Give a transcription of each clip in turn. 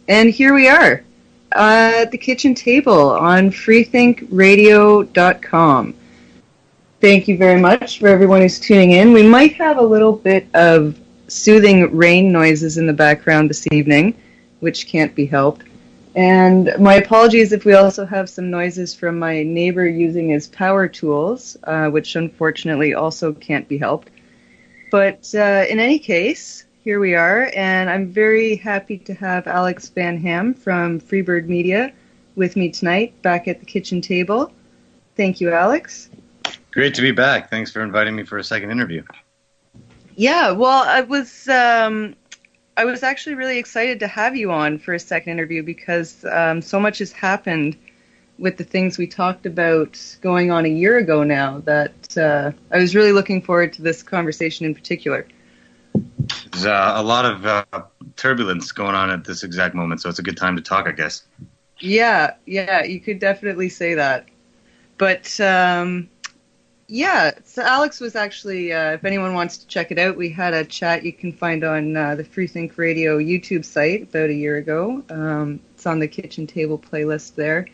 And here we are at the kitchen table on freethinkradio.com. Thank you very much for everyone who's tuning in. We might have a little bit of soothing rain noises in the background this evening, which can't be helped. And my apologies if we also have some noises from my neighbor using his power tools, which unfortunately also can't be helped. But in any case, here we are, and I'm very happy to have Alex Van Hamme from Freebird Media with me tonight, back at the kitchen table. Thank you, Alex. Great to be back. Thanks for inviting me for a second interview. Yeah, well, I was actually really excited to have you on for a second interview because so much has happened with the things we talked about going on a year ago now that I was really looking forward to this conversation in particular. There's a lot of turbulence going on at this exact moment, so it's a good time to talk, I guess. Yeah, you could definitely say that. But, so Alex was actually, if anyone wants to check it out, we had a chat you can find on the Freethink Radio YouTube site about a year ago. It's on the kitchen table playlist there.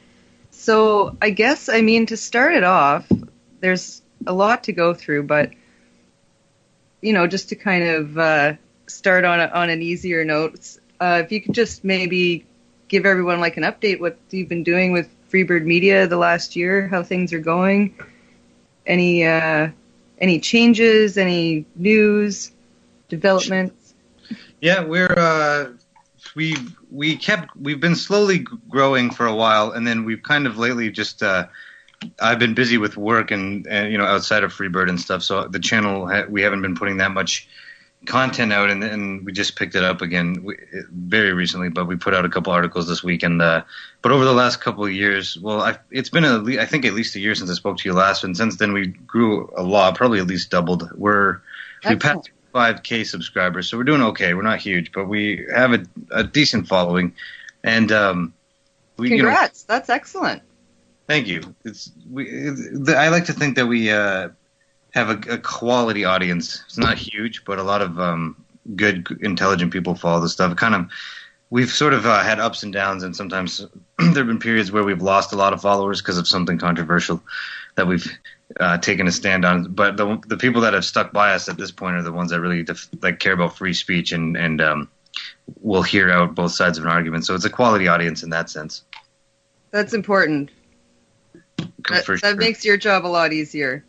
So I guess, to start it off, there's a lot to go through, but, just to kind of start on an easier note, if you could just maybe give everyone like an update what you've been doing with Freebird Media the last year, how things are going, any changes, any news, developments? Yeah, we've been slowly growing for a while, and then we've kind of lately just I've been busy with work and outside of Freebird and stuff, so the channel we haven't been putting that much content out, and we just picked it up again very recently. But we put out a couple articles this week, and but over the last couple of years, it's been I think at least a year since I spoke to you last, and since then we grew a lot, probably at least doubled. We passed 5K subscribers, so we're doing okay. We're not huge, but we have a decent following, and congrats, that's excellent. Thank you. I like to think that we have a quality audience. It's not huge, but a lot of good, intelligent people follow the stuff. We've sort of had ups and downs, and sometimes there have been periods where we've lost a lot of followers because of something controversial that we've taken a stand on. But the people that have stuck by us at this point are the ones that really care about free speech and will hear out both sides of an argument. So it's a quality audience in that sense. That's important. That makes your job a lot easier.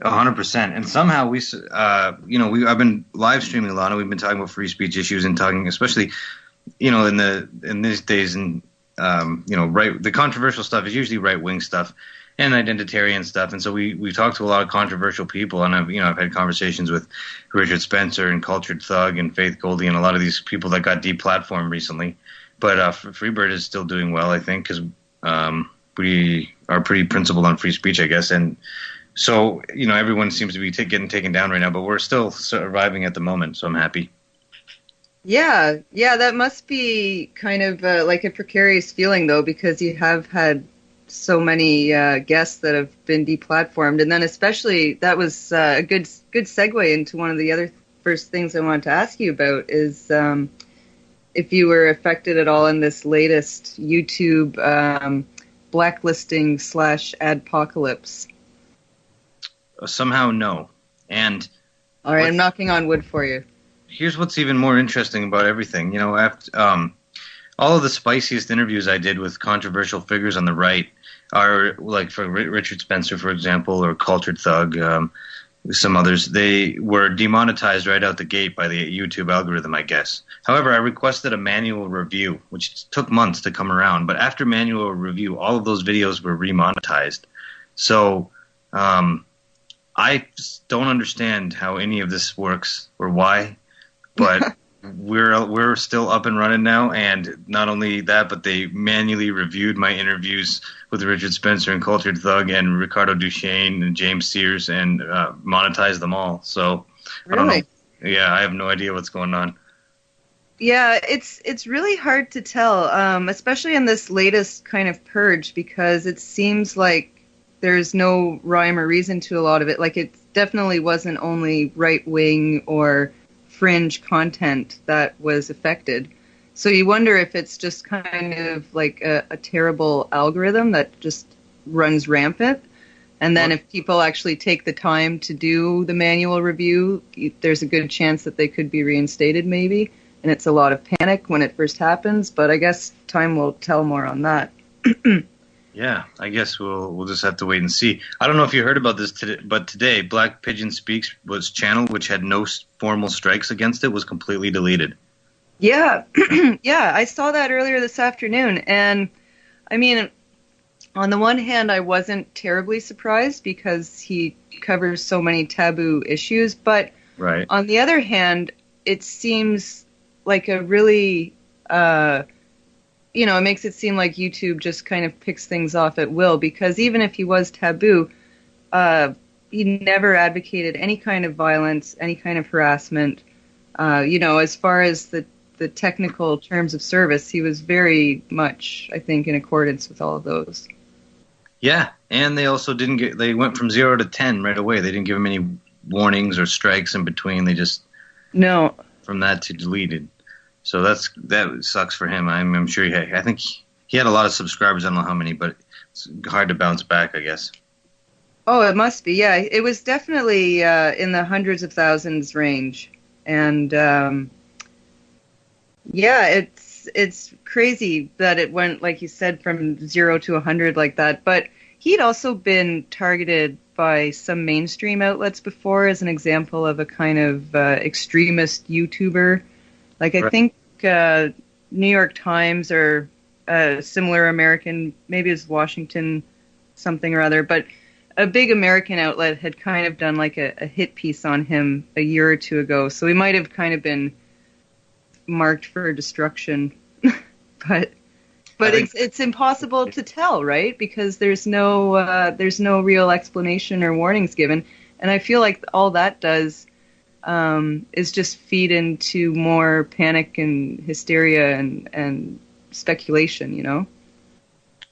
100%. And somehow I've been live streaming a lot, and we've been talking about free speech issues and talking, especially, in these days, and the controversial stuff is usually right wing stuff and identitarian stuff. And so we talked to a lot of controversial people, and I've had conversations with Richard Spencer and Cultured Thug and Faith Goldie and a lot of these people that got deplatformed recently. But Freebird is still doing well, I think, because we are pretty principled on free speech, I guess. And so, everyone seems to be getting taken down right now, but we're still surviving at the moment, so I'm happy. Yeah, that must be kind of like a precarious feeling, though, because you have had so many guests that have been deplatformed, and then especially that was a good segue into one of the other first things I wanted to ask you about is if you were affected at all in this latest YouTube blacklisting / adpocalypse. Somehow, no. And all right, I'm knocking on wood for you. Here's what's even more interesting about everything. After all of the spiciest interviews I did with controversial figures on the right are like for Richard Spencer, for example, or Cultured Thug, some others. They were demonetized right out the gate by the YouTube algorithm, I guess. However, I requested a manual review, which took months to come around. But after manual review, all of those videos were remonetized. So I don't understand how any of this works or why, but we're still up and running now. And not only that, but they manually reviewed my interviews with Richard Spencer and Cultured Thug and Ricardo Duchesne and James Sears and monetized them all. So really? I don't know. Yeah, I have no idea what's going on. Yeah, it's really hard to tell, especially in this latest kind of purge, because it seems like there's no rhyme or reason to a lot of it. Like, it definitely wasn't only right-wing or fringe content that was affected. So you wonder if it's just kind of like a terrible algorithm that just runs rampant. And then if people actually take the time to do the manual review, there's a good chance that they could be reinstated maybe. And it's a lot of panic when it first happens. But I guess time will tell more on that. Yeah, I guess we'll just have to wait and see. I don't know if you heard about this today, but today Black Pigeon Speaks was channel, which had no formal strikes against it, was completely deleted. Yeah, yeah, I saw that earlier this afternoon. And I mean, on the one hand, I wasn't terribly surprised because he covers so many taboo issues. But right. On the other hand, it seems like a really... it makes it seem like YouTube just kind of picks things off at will, because even if he was taboo, he never advocated any kind of violence, any kind of harassment. As far as the technical terms of service, he was very much, I think, in accordance with all of those. Yeah, and they also they went from 0 to 10 right away. They didn't give him any warnings or strikes in between. They just... No. From that to deleted. So that sucks for him. I'm sure I think he had a lot of subscribers. I don't know how many, but it's hard to bounce back, I guess. Oh, it must be. Yeah, it was definitely in the hundreds of thousands range, and it's crazy that it went, like you said, from 0 to 100 like that. But he'd also been targeted by some mainstream outlets before as an example of a kind of extremist YouTuber. Like, I think New York Times or a similar American, maybe it's Washington something or other, but a big American outlet had kind of done like a hit piece on him a year or two ago. So he might have kind of been marked for destruction. but it's impossible to tell, right? Because there's no real explanation or warnings given. And I feel like all that does is just feed into more panic and hysteria and speculation,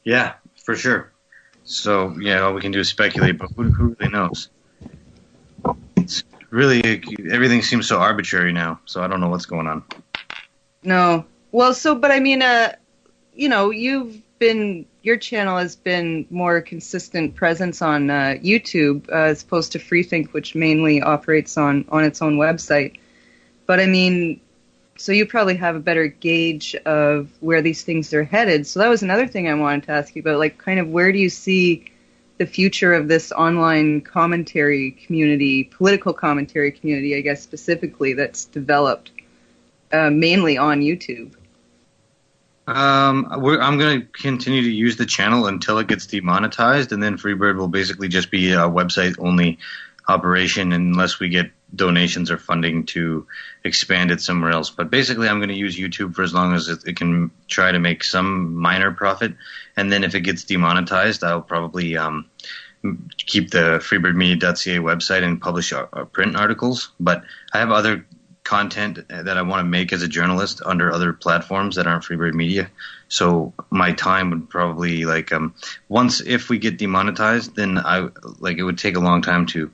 Yeah, for sure. So, yeah, all we can do is speculate, but who really knows? It's really, everything seems so arbitrary now, so I don't know what's going on. No. Well, but I mean, your channel has been more consistent presence on YouTube as opposed to Freethink, which mainly operates on its own website. But I mean, so you probably have a better gauge of where these things are headed. So that was another thing I wanted to ask you about, like, kind of where do you see the future of this online commentary community, political commentary community, I guess specifically, that's developed mainly on YouTube? I'm going to continue to use the channel until it gets demonetized, and then Freebird will basically just be a website-only operation unless we get donations or funding to expand it somewhere else. But basically, I'm going to use YouTube for as long as it can try to make some minor profit, and then if it gets demonetized, I'll probably keep the freebirdmedia.ca website and publish our print articles. But I have other content that I want to make as a journalist under other platforms that aren't Freebird Media. So my time would probably if we get demonetized, then it would take a long time to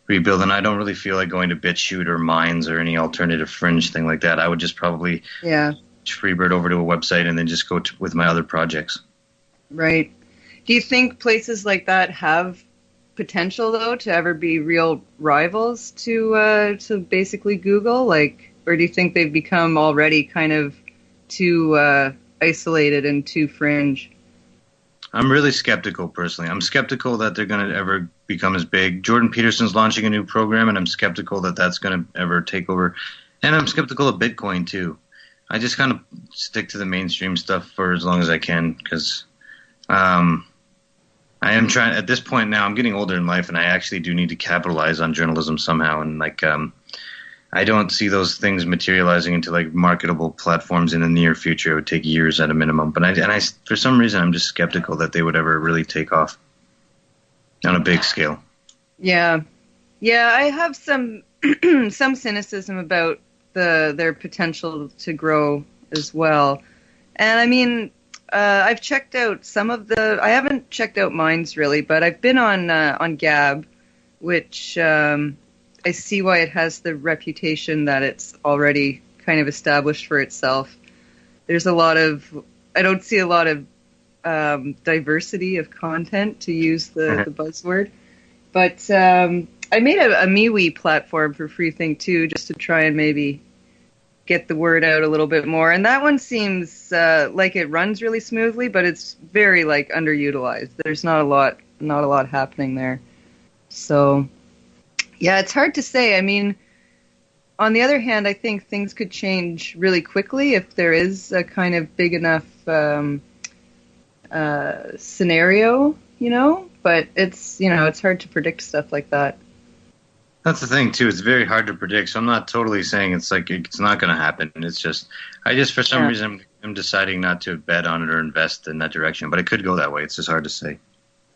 rebuild, and I don't really feel like going to BitChute or Minds or any alternative fringe thing like that. I would just probably Freebird over to a website and then just go with my other projects. Right. Do you think places like that have potential, though, to ever be real rivals to basically Google? Or do you think they've become already kind of too isolated and too fringe? I'm really skeptical, personally. I'm skeptical that they're going to ever become as big. Jordan Peterson's launching a new program, and I'm skeptical that that's going to ever take over. And I'm skeptical of Bitcoin, too. I just kind of stick to the mainstream stuff for as long as I can, because I am trying, at this point now, I'm getting older in life, and I actually do need to capitalize on journalism somehow. And I don't see those things materializing into marketable platforms in the near future. It would take years at a minimum. But I for some reason, I'm just skeptical that they would ever really take off on a big scale. Yeah, I have some some cynicism about their potential to grow as well. And I mean, I've checked out I haven't checked out Minds really, but I've been on Gab, which I see why it has the reputation that it's already kind of established for itself. there's I don't see a lot of diversity of content, to use the buzzword. But I made a MeWe platform for Freethink too, just to try and maybe get the word out a little bit more. And that one seems like it runs really smoothly, but it's very like underutilized. There's not a lot happening there. So yeah, it's hard to say. I mean, on the other hand, I think things could change really quickly if there is a kind of big enough scenario, but it's hard to predict stuff like that. That's the thing too. It's very hard to predict. So I'm not totally saying it's like it's not going to happen. It's just for some reason I'm deciding not to bet on it or invest in that direction. But it could go that way. It's just hard to say.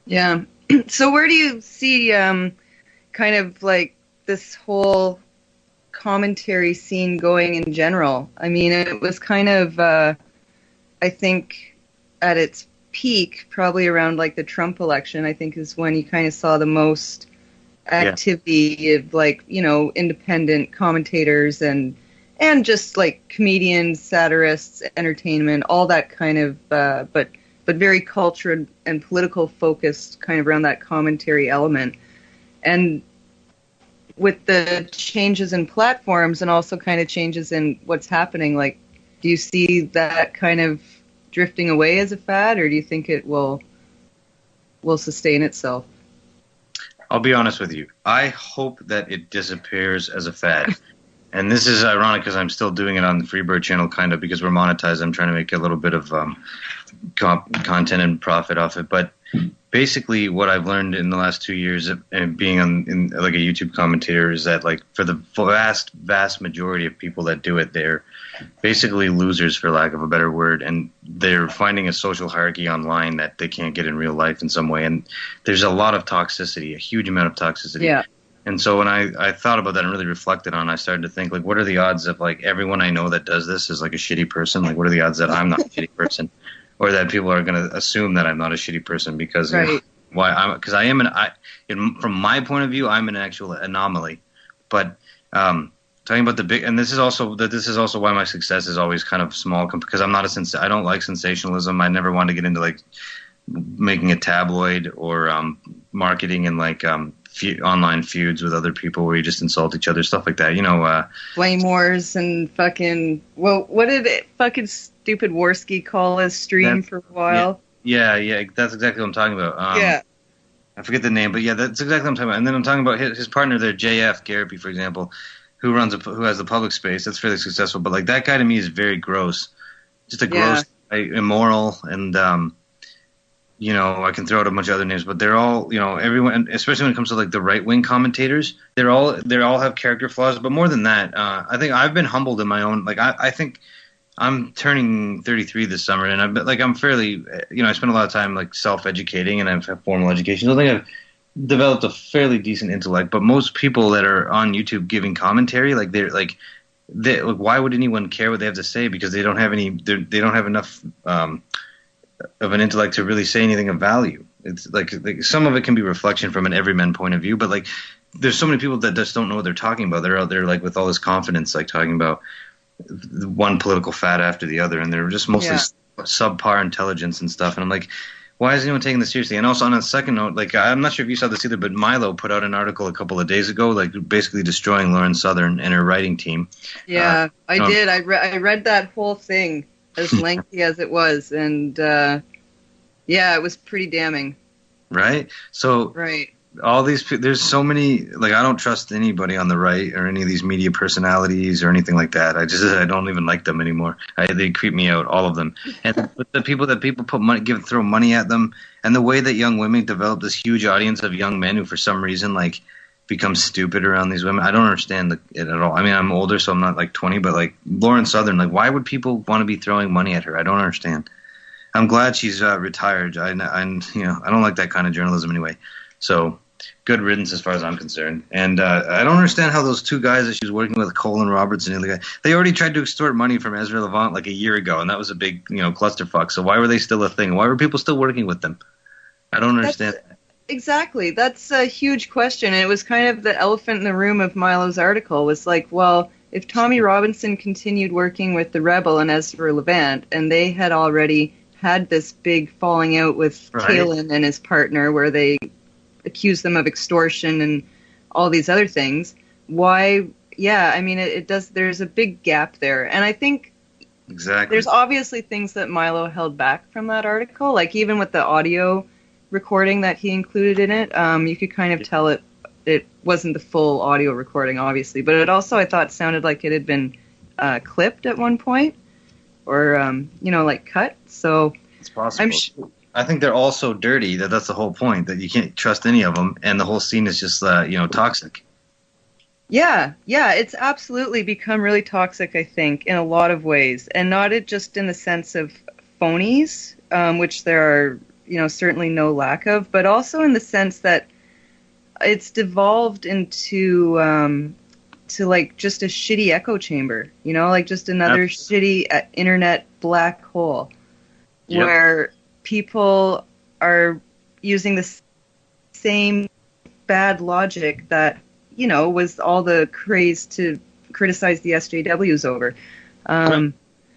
Yeah. So where do you see kind of like this whole commentary scene going in general? I mean, it was kind of I think at its peak, probably around like the Trump election, I think is when you kind of saw the most activity of like, independent commentators and just like comedians, satirists, entertainment, all that kind of, but very culture and political focused kind of around that commentary element. And with the changes in platforms and also kind of changes in what's happening, like, do you see that kind of drifting away as a fad, or do you think it will sustain itself? I'll be honest with you. I hope that it disappears as a fad. And this is ironic because I'm still doing it on the Freebird channel, kind of, because we're monetized. I'm trying to make a little bit of content and profit off it. But basically what I've learned in the last 2 years of being in like a YouTube commentator is that, like, for the vast majority of people that do it, they're basically losers, for lack of a better word, and they're finding a social hierarchy online that they can't get in real life in some way. And there's a lot of toxicity, a huge amount of toxicity. Yeah. And so when I thought about that and really reflected on it, I started to think, like, what are the odds that, like, everyone I know that does this is like a shitty person? Like, what are the odds that I'm not a shitty person, or that people are going to assume that I'm not a shitty person because because I am from my point of view, I'm an actual anomaly. But talking about the big, and this is also why my success is always kind of small, because I'm not I don't like sensationalism. I never wanted to get into like making a tabloid or marketing and like online feuds with other people where you just insult each other, stuff like that. Flame wars and fucking, well, what did it fucking stupid Warski call his stream for a while? Yeah, that's exactly what I'm talking about. I forget the name, but yeah, that's exactly what I'm talking about. And then I'm talking about his partner there, JF Garrity, for example, who has the public space. That's fairly successful, but like that guy to me is very gross, just a gross, immoral, and I can throw out a bunch of other names, but they're all, everyone, especially when it comes to like the right wing commentators, they all have character flaws. But more than that, I think I've been humbled in my own. Like I think I'm turning 33 this summer, and I'm fairly, I spend a lot of time like self-educating, and I've had formal education. So I think I've developed a fairly decent intellect. But most people that are on YouTube giving commentary, like why would anyone care what they have to say? Because they don't have they don't have enough of an intellect to really say anything of value. It's like some of it can be reflection from an everyman point of view, but like there's so many people that just don't know what they're talking about. They're out there like with all this confidence, like talking about one political fad after the other, and they're just mostly subpar intelligence and stuff. And I'm like, why is anyone taking this seriously? And also on a second note, like I'm not sure if you saw this either, but Milo put out an article a couple of days ago, like basically destroying Lauren Southern and her writing team. Yeah, I did. I read that whole thing, as lengthy as it was, and it was pretty damning. Right? So all these, there's so many, like I don't trust anybody on the right or any of these media personalities or anything like that. I don't even like them anymore. They creep me out, all of them. And the people put money, throw money at them, and the way that young women develop this huge audience of young men who for some reason like become stupid around these women. I don't understand it at all. I mean, I'm older, so I'm not like 20, but like Lauren Southern, like why would people want to be throwing money at her? I don't understand. I'm glad she's retired. I don't like that kind of journalism anyway. So good riddance as far as I'm concerned. And I don't understand how those two guys that she was working with, Colin Roberts and the other guy, they already tried to extort money from Ezra Levant like a year ago, and that was a big clusterfuck. So why were they still a thing? Why were people still working with them? I don't understand. Exactly. That's a huge question. And it was kind of the elephant in the room of Milo's article was like, well, if Tommy Robinson continued working with the Rebel and Ezra Levant, and they had already had this big falling out with Kalen and his partner where they accused them of extortion and all these other things, why, yeah, I mean, it does, there's a big gap there. And I think there's obviously things that Milo held back from that article, like even with the audio recording that he included in it, you could kind of tell it wasn't the full audio recording, obviously, but it also, I thought, sounded like it had been clipped at one point, or, like cut, so... It's possible. I think they're all so dirty that's the whole point, that you can't trust any of them, and the whole scene is just, toxic. Yeah, it's absolutely become really toxic, I think, in a lot of ways, and not just in the sense of phonies, which there are, certainly no lack of, but also in the sense that it's devolved into to like just a shitty echo chamber, like just another shitty internet black hole, where people are using the same bad logic that, was all the craze to criticize the SJWs over.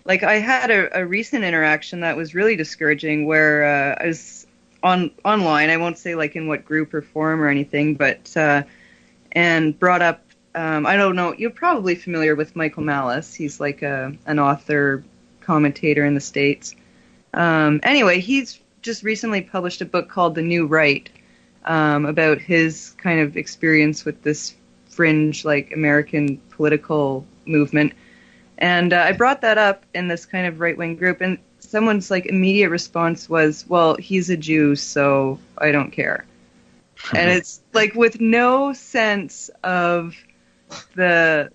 Like I had a recent interaction that was really discouraging where I was online, I won't say like in what group or forum or anything, but and brought up, I don't know, you're probably familiar with Michael Malice. He's like an author, commentator in the States. Anyway, he's just recently published a book called The New Right, about his kind of experience with this fringe, like, American political movement. And I brought that up in this kind of right-wing group, and someone's, like, immediate response was, well, he's a Jew, so I don't care. And it's, like, with no sense of the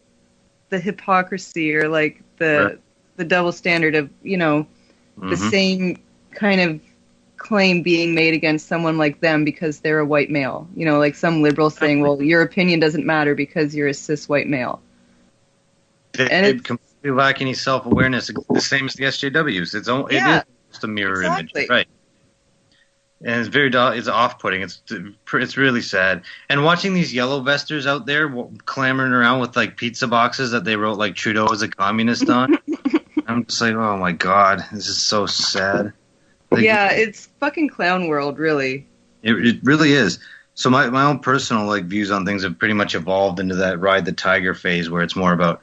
hypocrisy or, like, the double standard of, the same kind of claim being made against someone like them because they're a white male. Like some liberal saying, well, your opinion doesn't matter because you're a cis white male. They completely lack any self-awareness, the same as the SJWs. It is just a mirror image, right? And it's off-putting. It's really sad. And watching these yellow vesters out there clamoring around with like pizza boxes that they wrote like Trudeau is a communist on, I'm just like, oh my god, this is so sad. It's fucking clown world, really. It really is. So my own personal like views on things have pretty much evolved into that ride the tiger phase, where it's more about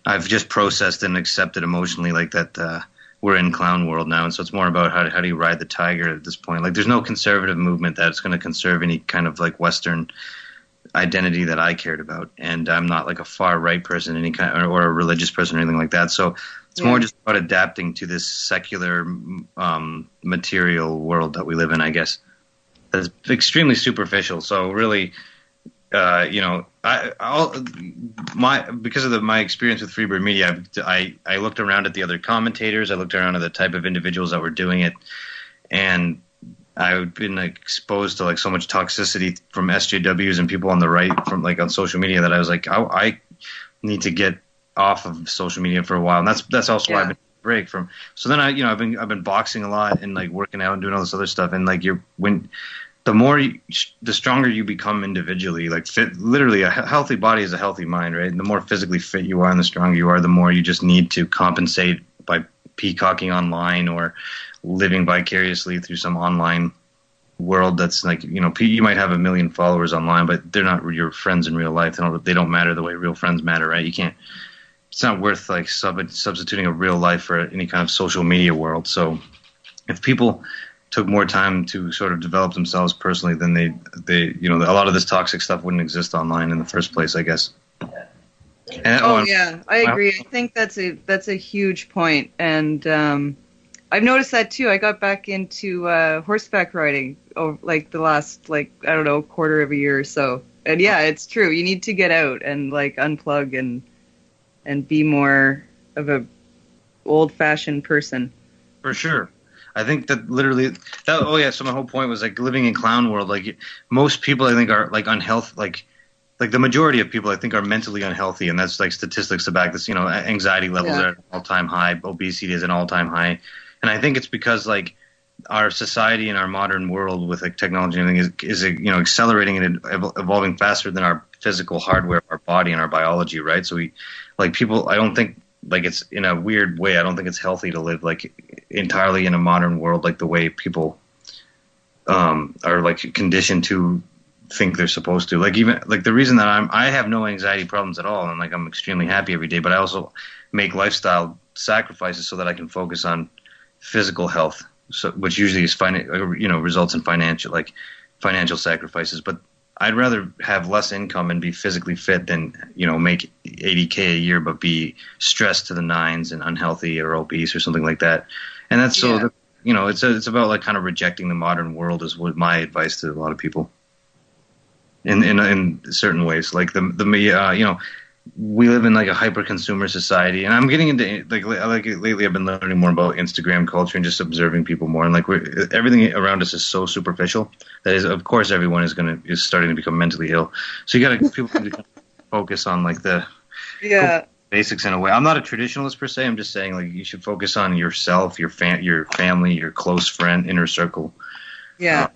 I've just processed and accepted emotionally like that we're in clown world now, and so it's more about how do you ride the tiger at this point. Like there's no conservative movement that's going to conserve any kind of like Western identity that I cared about, and I'm not like a far right person, any kind or a religious person or anything like that. So it's more just about adapting to this secular material world that we live in, I guess. That's extremely superficial. So really, because of my experience with Freebird Media, I looked around at the other commentators. I looked around at the type of individuals that were doing it, and I've been like, exposed to like so much toxicity from SJWs and people on the right from like on social media that I was like, I need to get off of social media for a while, and that's also why I've been break from. So then I've been boxing a lot and like working out and doing all this other stuff, and like the stronger you become individually, like literally a healthy body is a healthy mind, right? And the more physically fit you are and the stronger you are, the more you just need to compensate by peacocking online or living vicariously through some online world that's like, you might have 1 million followers online, but they're not your friends in real life. They don't matter the way real friends matter, right? It's not worth like substituting a real life for any kind of social media world. So if people took more time to sort of develop themselves personally, then they a lot of this toxic stuff wouldn't exist online in the first place, I guess. I agree. I think that's a huge point, and I've noticed that too. I got back into horseback riding over like the last quarter of a year or so, and it's true. You need to get out and like unplug and be more of a old-fashioned person. For sure. I think that literally so my whole point was like living in clown world. Like most people I think are like unhealthy, like the majority of people I think are mentally unhealthy, and that's like statistics to back this. Anxiety levels are at an all-time high, obesity is an all-time high, and I think it's because like our society and our modern world with like technology and everything is accelerating and evolving faster than our physical hardware of our body and our biology, right? So I don't think, like, it's in a weird way, I don't think it's healthy to live like entirely in a modern world, like the way people are like conditioned to think they're supposed to. Like, even like the reason that I have no anxiety problems at all, and like I'm extremely happy every day, but I also make lifestyle sacrifices so that I can focus on physical health, so which usually is results in financial sacrifices. But I'd rather have less income and be physically fit than, make $80K a year but be stressed to the nines and unhealthy or obese or something like that. And that's it's about like kind of rejecting the modern world is what my advice to a lot of people. In certain ways, like we live in like a hyper consumer society, and I'm getting into lately I've been learning more about Instagram culture and just observing people more, and like everything around us is so superficial that is, of course, everyone is starting to become mentally ill. So people need to focus on like the basics in a way. I'm not a traditionalist per se. I'm just saying like you should focus on yourself, your family, your close friend, inner circle. Yeah.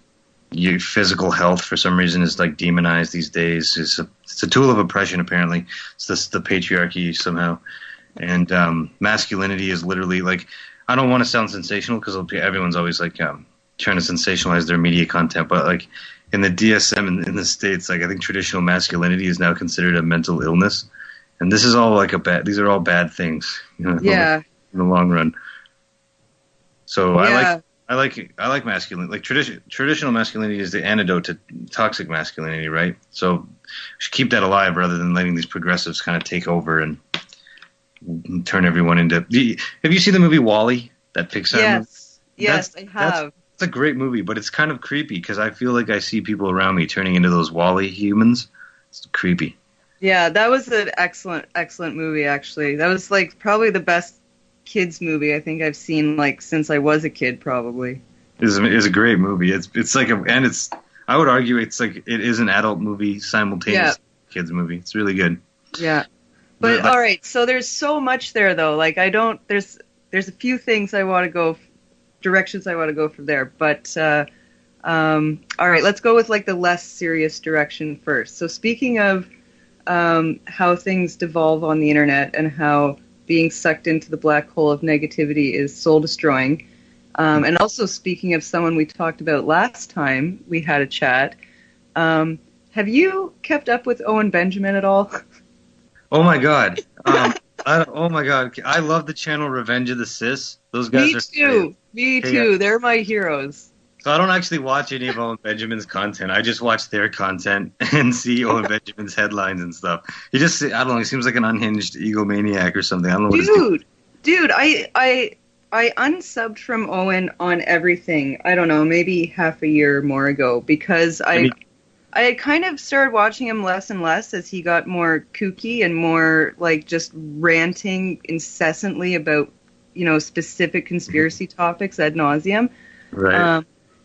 Your physical health, for some reason, is like demonized these days. It's a tool of oppression, apparently. It's the patriarchy somehow. And masculinity is literally like, I don't want to sound sensational because everyone's always like trying to sensationalize their media content, but like in the DSM in the States, like I think traditional masculinity is now considered a mental illness. And this is all like these are all bad things, in the long run. So I like masculine. Like traditional masculinity is the antidote to toxic masculinity, right? So we should keep that alive rather than letting these progressives kind of take over and turn everyone into. Have you seen the movie WALL-E? That Pixar movie? Yes, I have. It's a great movie, but it's kind of creepy because I feel like I see people around me turning into those WALL-E humans. It's creepy. Yeah, that was an excellent movie. Actually, that was like probably the best kids movie I think I've seen like since I was a kid, probably. It's a great movie. It's like I would argue it's like it is an adult movie simultaneous kids movie. It's really good. Yeah. But all right, so there's so much there though. Like there's a few things directions I want to go from there, but all right, let's go with like the less serious direction first. So speaking of how things devolve on the internet and how being sucked into the black hole of negativity is soul-destroying. And also, speaking of someone we talked about last time we had a chat, have you kept up with Owen Benjamin at all? Oh, my God. Oh, my God. I love the channel Revenge of the Cis. Those guys Me too. They're my heroes. So I don't actually watch any of Owen Benjamin's content. I just watch their content and see Owen Benjamin's headlines and stuff. I don't know, he seems like an unhinged egomaniac or something. I don't know Dude, I unsubbed from Owen on everything, I don't know, maybe half a year more ago, because I had kind of started watching him less and less as he got more kooky and more like just ranting incessantly about, specific conspiracy topics ad nauseum. Right.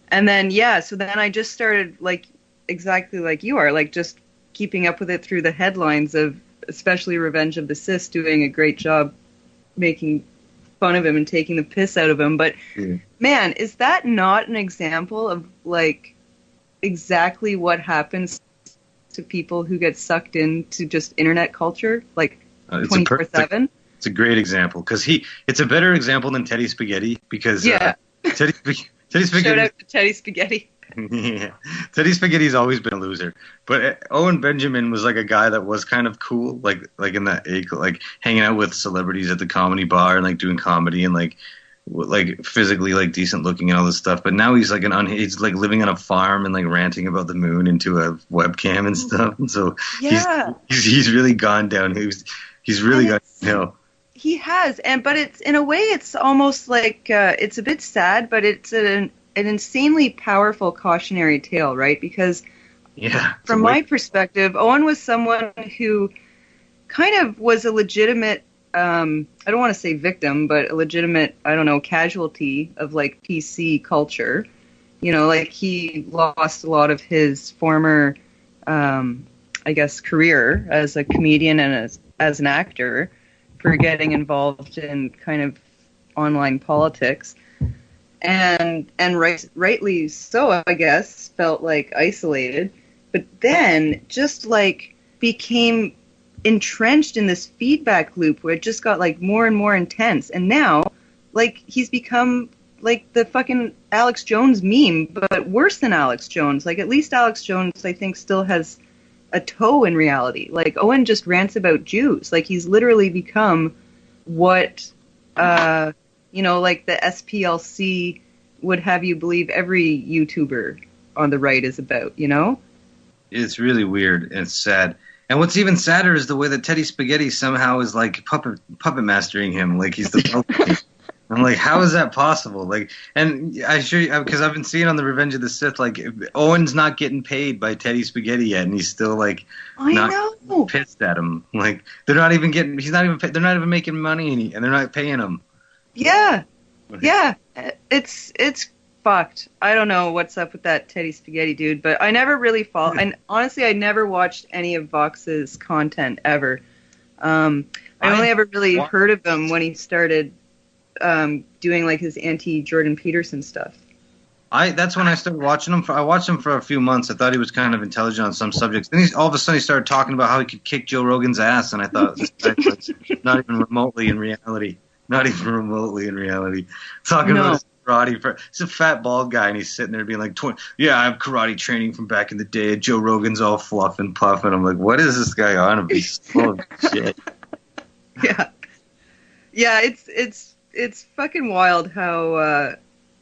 And then, so then I just started, like, exactly like you are, like, just keeping up with it through the headlines of, especially Revenge of the Cis, doing a great job making fun of him and taking the piss out of him. But, man, is that not an example of, like, exactly what happens to people who get sucked into just internet culture, like, 24/7? It's a great example, because it's a better example than Teddy Spaghetti, because Teddy Spaghetti. Shout out to Teddy Spaghetti. Yeah, Teddy Spaghetti's always been a loser, but Owen Benjamin was like a guy that was kind of cool, like in that like hanging out with celebrities at the comedy bar and like doing comedy and like physically like decent looking and all this stuff. But now he's like he's like living on a farm and like ranting about the moon into a webcam and stuff. And so he's really gone down. He's really gone downhill. He has, but it's in a way it's almost like it's a bit sad, but it's an insanely powerful cautionary tale, right? Because from my perspective, Owen was someone who kind of was a legitimate, I don't want to say victim, but a legitimate, casualty of like PC culture. Like he lost a lot of his former, career as a comedian and as an actor for getting involved in kind of online politics, and rightly so, I guess, felt like isolated. But then, just like became entrenched in this feedback loop where it just got like more and more intense. And now, like, he's become like the fucking Alex Jones meme, but worse than Alex Jones. Like, at least Alex Jones, I think, still has a toe in reality. Like, Owen just rants about Jews. Like, he's literally become what, like the SPLC would have you believe every YouTuber on the right is about, It's really weird and sad. And what's even sadder is the way that Teddy Spaghetti somehow is like puppet mastering him, like he's the I'm like, how is that possible? Like, and I assure you, because I've been seeing on the Revenge of the Sith, like Owen's not getting paid by Teddy Spaghetti yet, and he's still like pissed at him. Like they're not even getting, they're not even making money, and they're not paying him. Yeah, it's fucked. I don't know what's up with that Teddy Spaghetti dude, but I never really and honestly, I never watched any of Vox's content ever. I only ever really heard of him when he started doing like his anti-Jordan Peterson stuff. That's when I started watching him. I watched him for a few months. I thought he was kind of intelligent on some subjects. Then all of a sudden he started talking about how he could kick Joe Rogan's ass, and I thought, this guy was not even remotely in reality. Talking about his karate. He's a fat, bald guy, and he's sitting there being like, I have karate training from back in the day. Joe Rogan's all fluff and puff, and I'm like, what is this guy on about? He's full of shit. Yeah, it's fucking wild how,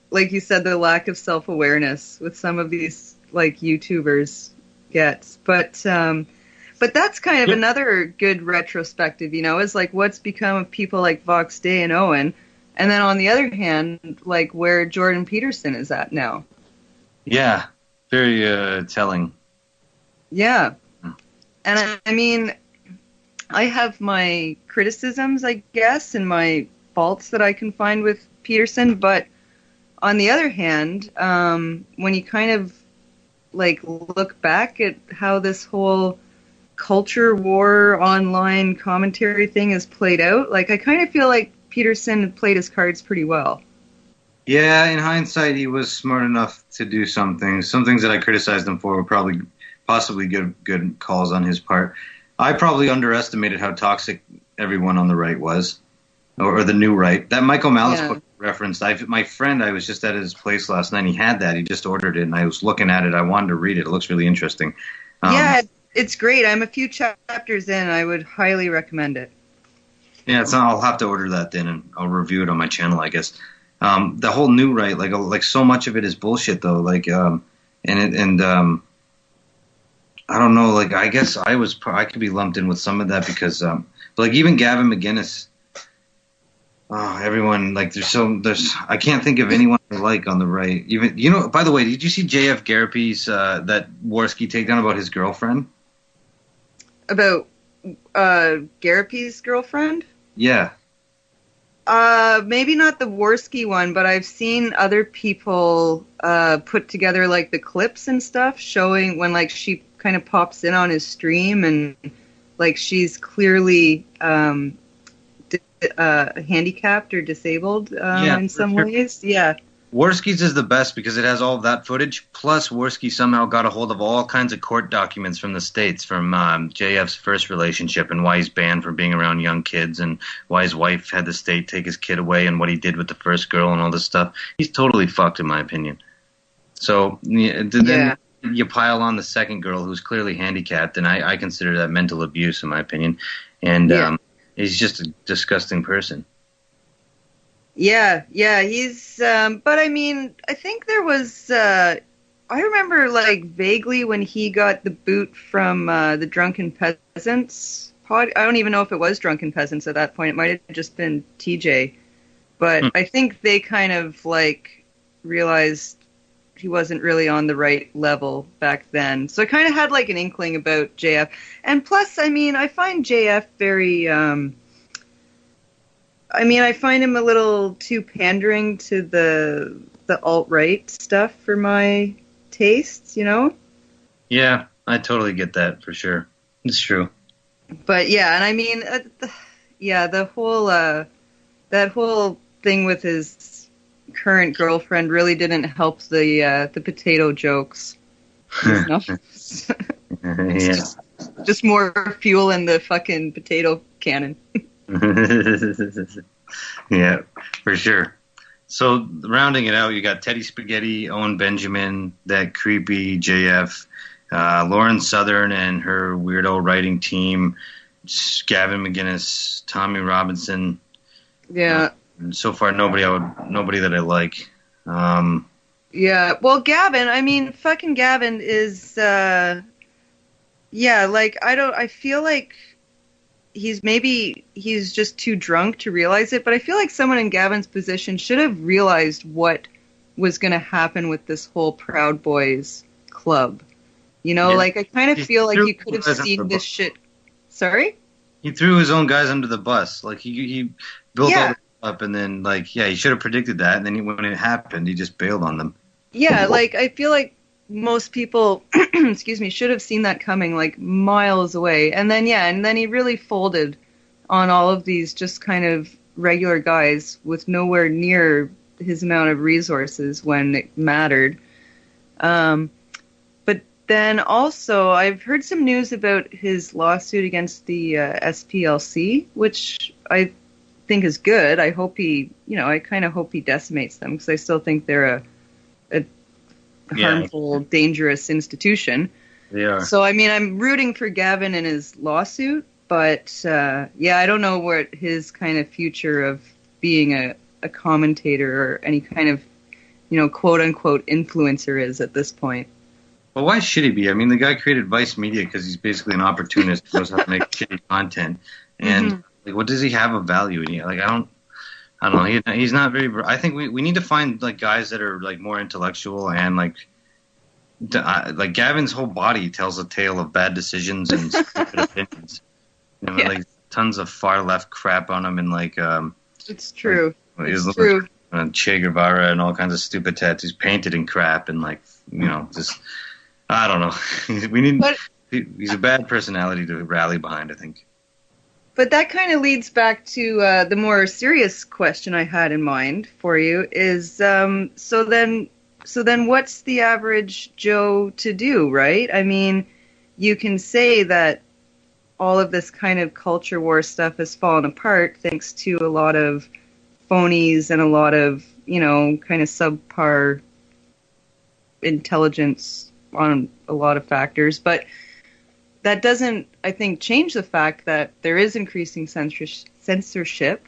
like you said, the lack of self-awareness with some of these like YouTubers gets. But that's kind of another good retrospective, is like what's become of people like Vox Day and Owen, and then on the other hand, like where Jordan Peterson is at now. Yeah, very telling. Yeah, and I mean, I have my criticisms, I guess, and my faults that I can find with Peterson, but on the other hand, when you kind of like look back at how this whole culture war online commentary thing has played out, like I kind of feel like Peterson played his cards pretty well. Yeah, in hindsight, he was smart enough to do some things. Some things that I criticized him for were possibly good calls on his part. I probably underestimated how toxic everyone on the right was. Or the new right. That Michael Malice book referenced. My friend, I was just at his place last night. And he had that. He just ordered it, and I was looking at it. I wanted to read it. It looks really interesting. It's great. I'm a few chapters in. I would highly recommend it. Yeah, I'll have to order that then, and I'll review it on my channel, I guess. The whole new right, like so much of it is bullshit, though. Like, I don't know. Like, I guess I could be lumped in with some of that because, but like even Gavin McInnes. Oh, everyone, like, I can't think of anyone I like on the right. Even, by the way, did you see JF Garapi's, that Worski takedown about his girlfriend? About, Garapi's girlfriend? Yeah. Maybe not the Worski one, but I've seen other people, put together, like, the clips and stuff showing when, like, she kind of pops in on his stream and, like, she's clearly, handicapped or disabled in some ways. Yeah. Worski's is the best because it has all of that footage. Plus, Worski somehow got a hold of all kinds of court documents from the States from JF's first relationship and why he's banned from being around young kids and why his wife had the state take his kid away and what he did with the first girl and all this stuff. He's totally fucked, in my opinion. So then you pile on the second girl who's clearly handicapped, and I consider that mental abuse, in my opinion. And he's just a disgusting person. Yeah, he's, but I mean, I think there was, I remember, like, vaguely when he got the boot from, the Drunken Peasants pod. I don't even know if it was Drunken Peasants at that point. It might have just been TJ. But I think they kind of, like, realized he wasn't really on the right level back then. So I kind of had, like, an inkling about JF. And plus, I mean, I find JF very, I find him a little too pandering to the alt-right stuff for my tastes, Yeah, I totally get that, for sure. It's true. But, yeah, and I mean, the whole, that whole thing with his current girlfriend really didn't help the potato jokes. Yeah. Just more fuel in the fucking potato cannon. Yeah, for sure. So rounding it out, you got Teddy Spaghetti, Owen Benjamin, that creepy JF, Lauren Southern and her weirdo writing team, Gavin McGinnis, Tommy Robinson. Yeah. So far, nobody that I like. Yeah. Well, Gavin. I mean, fucking Gavin is. Yeah. Like I feel like he's just too drunk to realize it, but I feel like someone in Gavin's position should have realized what was going to happen with this whole Proud Boys club. You know, like I kind of feel like you could have seen this shit. Sorry? He threw his own guys under the bus. Like he built all this up, and then he should have predicted that, and then when it happened, he just bailed on them. Yeah, like I feel like most people, excuse me, should have seen that coming like miles away. And then he really folded on all of these just kind of regular guys with nowhere near his amount of resources when it mattered. But then also I've heard some news about his lawsuit against the SPLC, which I think is good. I hope I kind of hope he decimates them, because I still think they're a harmful, dangerous institution. They are. So, I mean, I'm rooting for Gavin in his lawsuit, but, I don't know what his kind of future of being a commentator or any kind of, quote-unquote influencer is at this point. Well, why should he be? I mean, the guy created Vice Media because he's basically an opportunist who knows how to make shitty content. And, what does he have of value in here? Like, I don't know. He's not very. I think we need to find guys that are more intellectual and Gavin's whole body tells a tale of bad decisions and stupid opinions. Tons of far left crap on him and It's true. It's true. Che Guevara and all kinds of stupid tattoos painted in crap and just I don't know. We need. He's a bad personality to rally behind, I think. But that kind of leads back to the more serious question I had in mind for you is, so then what's the average Joe to do, right? I mean, you can say that all of this kind of culture war stuff has fallen apart thanks to a lot of phonies and a lot of, kind of subpar intelligence on a lot of factors, but that doesn't, I think, change the fact that there is increasing censorship.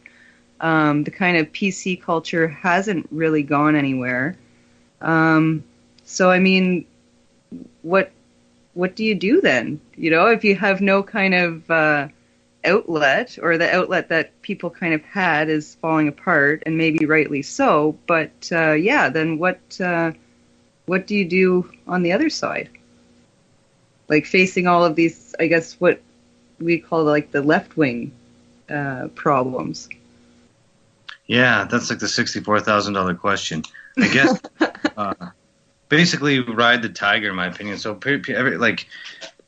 The kind of PC culture hasn't really gone anywhere. So, I mean, what do you do then? If you have no kind of outlet, or the outlet that people kind of had is falling apart, and maybe rightly so. But then what do you do on the other side? Facing all of these, I guess, what we call the left-wing problems. Yeah, that's the $64,000 question. I guess basically ride the tiger, in my opinion. So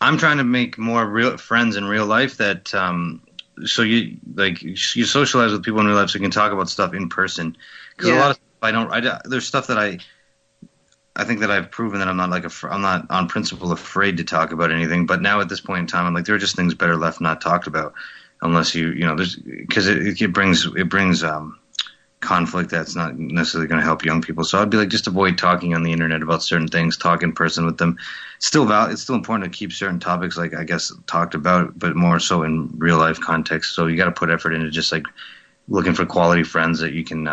I'm trying to make more real friends in real life that so you socialize with people in real life so you can talk about stuff in person. Because a lot of stuff there's stuff that I think that I've proven that I'm not on principle afraid to talk about anything. But now at this point in time, I'm there are just things better left not talked about, unless because it brings conflict that's not necessarily going to help young people. So I'd be just avoid talking on the internet about certain things, talk in person with them. It's still important to keep certain topics I guess talked about, but more so in real life context. So you got to put effort into just looking for quality friends that you can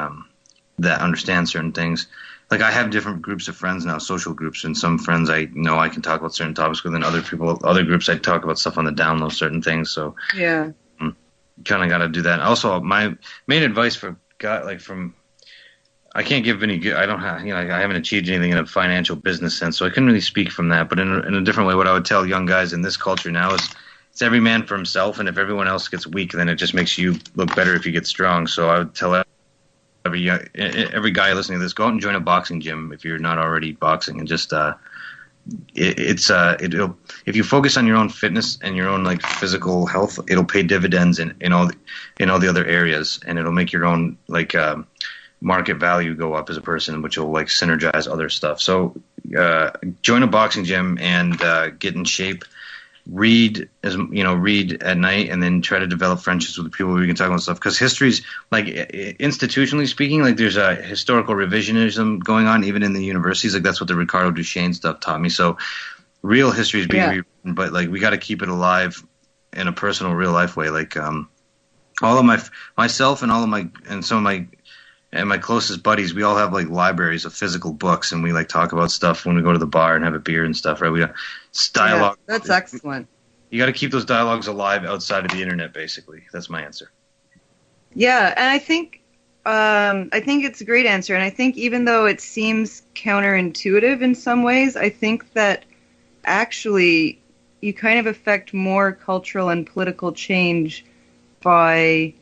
that understand certain things. I have different groups of friends now, social groups, and some friends I know I can talk about certain topics with, and other groups I talk about stuff on the down low, certain things. So yeah, kind of got to do that. Also, my main advice for I can't give any good. I don't have, I haven't achieved anything in a financial business sense, so I couldn't really speak from that. But in a different way, what I would tell young guys in this culture now is it's every man for himself, and if everyone else gets weak, then it just makes you look better if you get strong. So I would tell every guy listening to this, go out and join a boxing gym if you're not already boxing, and just if you focus on your own fitness and your own physical health, it'll pay dividends in all the other areas, and it'll make your own market value go up as a person, which will synergize other stuff. So join a boxing gym and get in shape. read read at night, and then try to develop friendships with people where we can talk about stuff. Because history's like institutionally speaking, like there's a historical revisionism going on even in the universities. Like that's what the Ricardo Duchesne stuff taught me. So real history is being rewritten, but like we got to keep it alive in a personal, real life way. Like all of myself and all of my and some of my closest buddies, we all have like libraries of physical books, and we like talk about stuff when we go to the bar and have a beer and stuff, right? We got dialogue. Yeah, that's excellent. You got to keep those dialogues alive outside of the internet, basically. That's my answer. Yeah, and I think it's a great answer, and I think even though it seems counterintuitive in some ways, I think that actually you kind of affect more cultural and political change by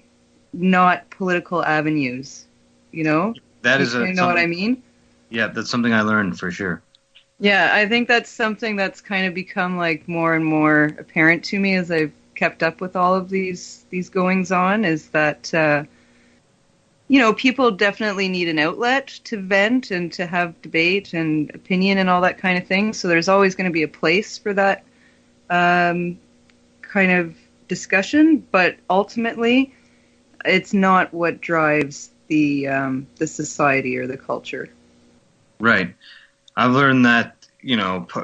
not political avenues. You know? That is you know what I mean? Yeah, that's something I learned for sure. Yeah, I think that's something that's kind of become like more and more apparent to me as I've kept up with all of these goings on, is that people definitely need an outlet to vent and to have debate and opinion and all that kind of thing. So there's always going to be a place for that kind of discussion, but ultimately it's not what drives the society or the culture. Right. I've learned that,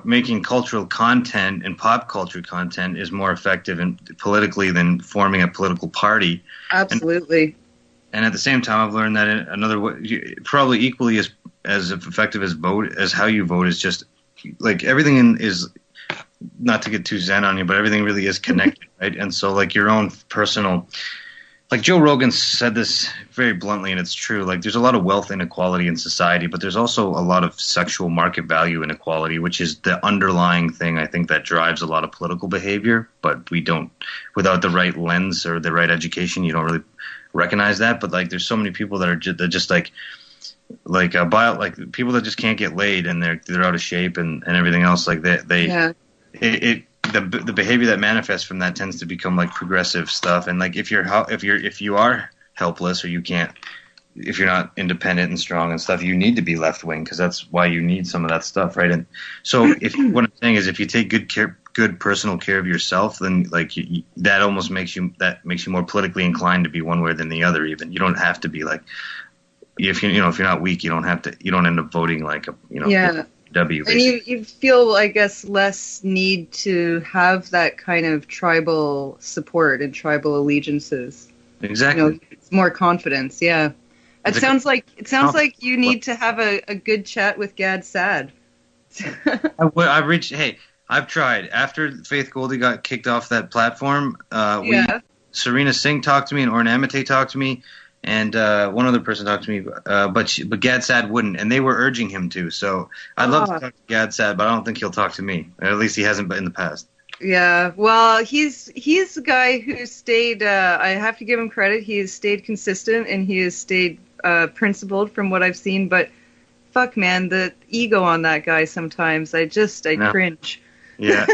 making cultural content and pop culture content is more effective and politically than forming a political party. Absolutely. And at the same time, I've learned that another way, probably equally as effective as how you vote, is just like everything is, not to get too zen on you, but everything really is connected, right? And so like your own personal, like Joe Rogan said this very bluntly, and it's true. Like there's a lot of wealth inequality in society, but there's also a lot of sexual market value inequality, which is the underlying thing I think that drives a lot of political behavior. But we don't, without the right lens or the right education, you don't really recognize that. But like there's so many people that are just like people that just can't get laid, and they're out of shape and everything else. Like the behavior that manifests from that tends to become like progressive stuff. And like if you are helpless, or if you're not independent and strong and stuff, you need to be left wing, because that's why you need some of that stuff, right? And so what I'm saying is, if you take good personal care of yourself, then like that almost makes you more politically inclined to be one way than the other. Even you don't have to be like, if you're not weak, you don't end up voting like a W. Basically. And you feel, I guess, less need to have that kind of tribal support and tribal allegiances. Exactly. It's more confidence. Yeah. It sounds like you need to have a good chat with Gad Sad. I've tried. After Faith Goldie got kicked off that platform, Serena Singh talked to me, and Orrin Amate talked to me, and one other person talked to me, but Gad Sad wouldn't, and they were urging him to. So I'd love to talk to Gad Sad, but I don't think he'll talk to me. Or at least he hasn't in the past. Yeah, well, he's the guy who stayed. I have to give him credit. He has stayed consistent, and he has stayed principled from what I've seen. But fuck, man, the ego on that guy sometimes. I cringe. Yeah,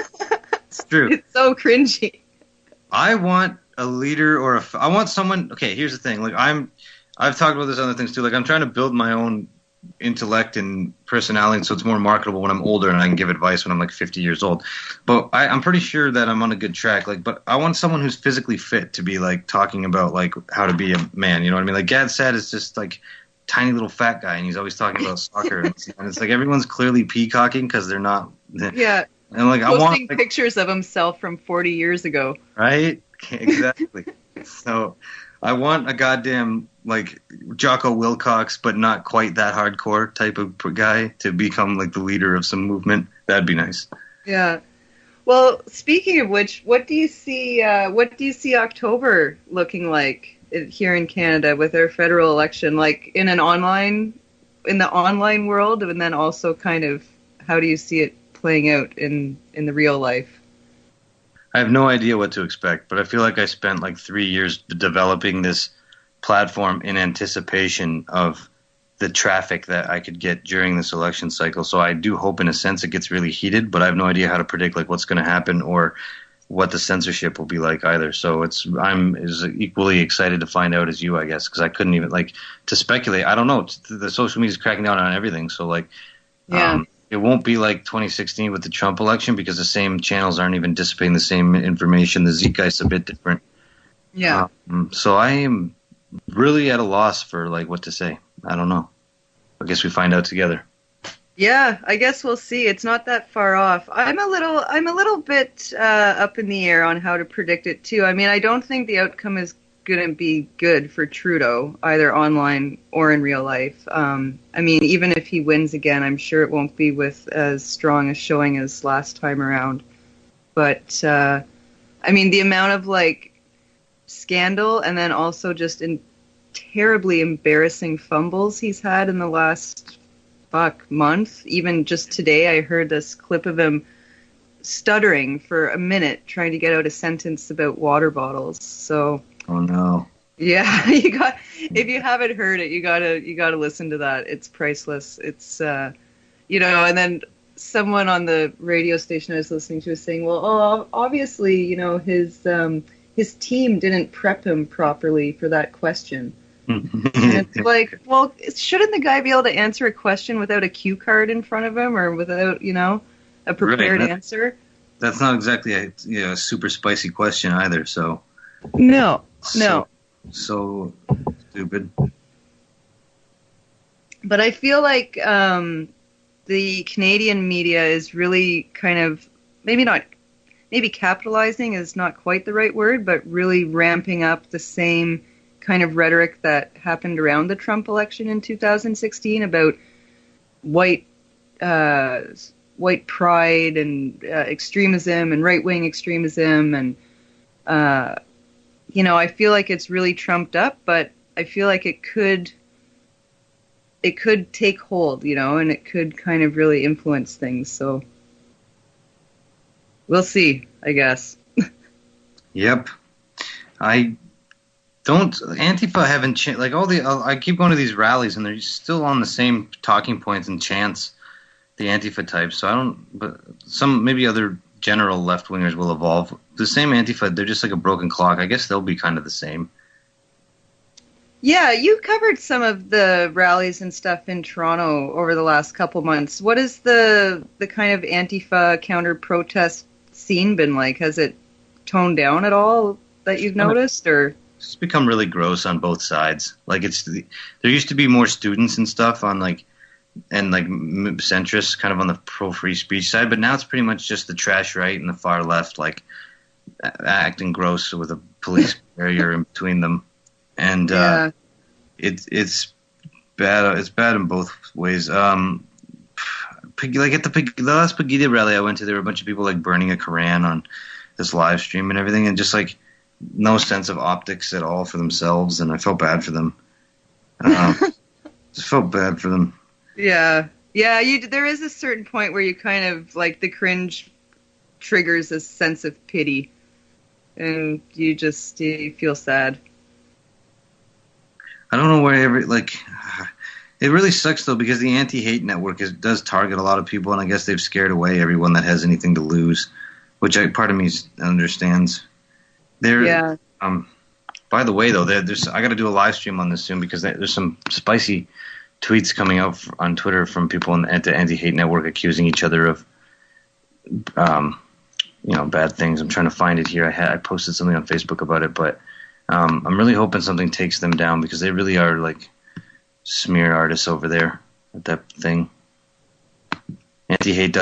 it's true. It's so cringy. I want a leader I want someone. Okay, here's the thing. Like I've talked about this other things too. Like I'm trying to build my own intellect and personality, so it's more marketable when I'm older, and I can give advice when I'm like 50 years old. But I'm pretty sure that I'm on a good track. Like, but I want someone who's physically fit to be like talking about like how to be a man. You know what I mean? Like Gad Sad is just like tiny little fat guy, and he's always talking about soccer, and it's like everyone's clearly peacocking because they're not. Yeah. And like posting I want pictures of himself from 40 years ago. Right? Exactly. So I want a goddamn like Jocko Wilcox, but not quite that hardcore type of guy to become like the leader of some movement. That'd be nice. Yeah. Well, speaking of which, what do you see October looking like here in Canada with our federal election, like in the online world, and then also kind of how do you see it playing out in the real life? I have no idea what to expect, but I feel like I spent like 3 years developing this platform in anticipation of the traffic that I could get during this election cycle. So I do hope in a sense it gets really heated, but I have no idea how to predict like what's going to happen or what the censorship will be like either. So I'm as equally excited to find out as you, I guess, because I couldn't even like to speculate. I don't know. The social media is cracking down on everything. So like, yeah. it won't be like 2016 with the Trump election because the same channels aren't even dissipating the same information. The zeitgeist's a bit different. Yeah. So I am really at a loss for like what to say. I don't know. I guess we find out together. Yeah, I guess we'll see. It's not that far off. I'm a little bit up in the air on how to predict it too. I mean, I don't think the outcome is going to be good for Trudeau, either online or in real life. I mean, even if he wins again, I'm sure it won't be with as strong a showing as last time around. But I mean, the amount of like scandal and then also just terribly embarrassing fumbles he's had in the last month. Even just today, I heard this clip of him stuttering for a minute trying to get out a sentence about water bottles. So, oh no, yeah, if you haven't heard it, you gotta listen to that. It's priceless. It's you know, and then someone on the radio station I was listening to was saying, well, obviously, you know, his team didn't prep him properly for that question. And it's like, well, shouldn't the guy be able to answer a question without a cue card in front of him or without, you know, a prepared answer? That's not exactly a super spicy question either. So no, so stupid. But I feel like the Canadian media is really kind of maybe capitalizing is not quite the right word, but really ramping up the same kind of rhetoric that happened around the Trump election in 2016 about white pride and extremism and right-wing extremism, and you know, I feel like it's really trumped up, but I feel like it could take hold, you know, and it could kind of really influence things. So we'll see, I guess. Yep. Antifa haven't changed. Like I keep going to these rallies and they're still on the same talking points and chants, the Antifa types. So but some, maybe other general left wingers will evolve. The same Antifa, they're just like a broken clock. I guess they'll be kind of the same. Yeah, you covered some of the rallies and stuff in Toronto over the last couple months. What has the kind of Antifa counter-protest scene been like? Has it toned down at all that you've noticed, or? It's become really gross on both sides. Like there used to be more students and stuff on centrists kind of on the pro free speech side, but now it's pretty much just the trash right and the far left, like acting gross with a police barrier in between them, and it's bad. It's bad in both ways. Like at the last Pegida rally I went to, there were a bunch of people like burning a Koran on this live stream and everything, and just like no sense of optics at all for themselves, and I felt bad for them. Just felt bad for them. Yeah. There is a certain point where you kind of like the cringe triggers a sense of pity, and you feel sad. I don't know where it really sucks though, because the anti-hate network does target a lot of people, and I guess they've scared away everyone that has anything to lose, which part of me understands. By the way, though, I got to do a live stream on this soon because there's some spicy tweets coming out on Twitter from people at the Anti-Hate Network accusing each other of, bad things. I'm trying to find it here. I posted something on Facebook about it, but I'm really hoping something takes them down because they really are like smear artists over there at that thing. Anti-Hate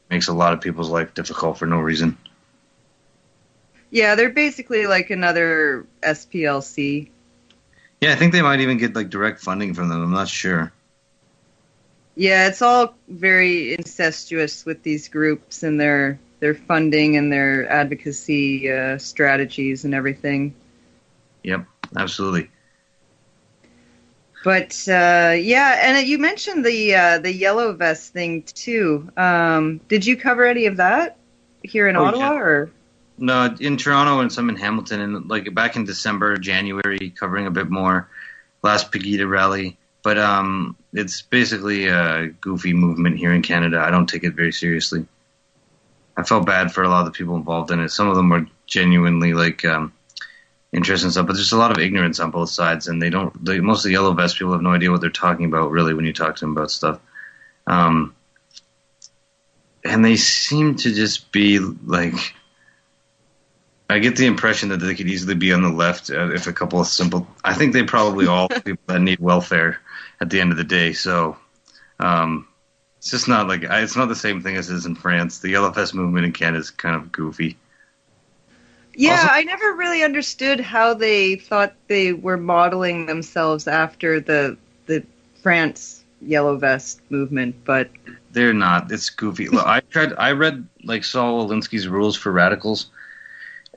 makes a lot of people's life difficult for no reason. Yeah, they're basically like another SPLC. Yeah, I think they might even get like direct funding from them. I'm not sure. Yeah, it's all very incestuous with these groups and their funding and their advocacy strategies and everything. Yep, absolutely. But and you mentioned the yellow vest thing too. Did you cover any of that here in Ottawa or? No, in Toronto and some in Hamilton, and like back in December, January, covering a bit more last Pegida rally. But it's basically a goofy movement here in Canada. I don't take it very seriously. I felt bad for a lot of the people involved in it. Some of them were genuinely like interested and stuff, but there's a lot of ignorance on both sides, and most of the yellow vest people have no idea what they're talking about really when you talk to them about stuff. and they seem to just be like. I get the impression that they could easily be on the left if a couple of simple. I think they probably all people that need welfare at the end of the day. So it's just not like it's not the same thing as it is in France. The Yellow Vest movement in Canada is kind of goofy. Yeah, Also, I never really understood how they thought they were modeling themselves after the France Yellow Vest movement, but they're not. It's goofy. Look, I read like Saul Alinsky's Rules for Radicals,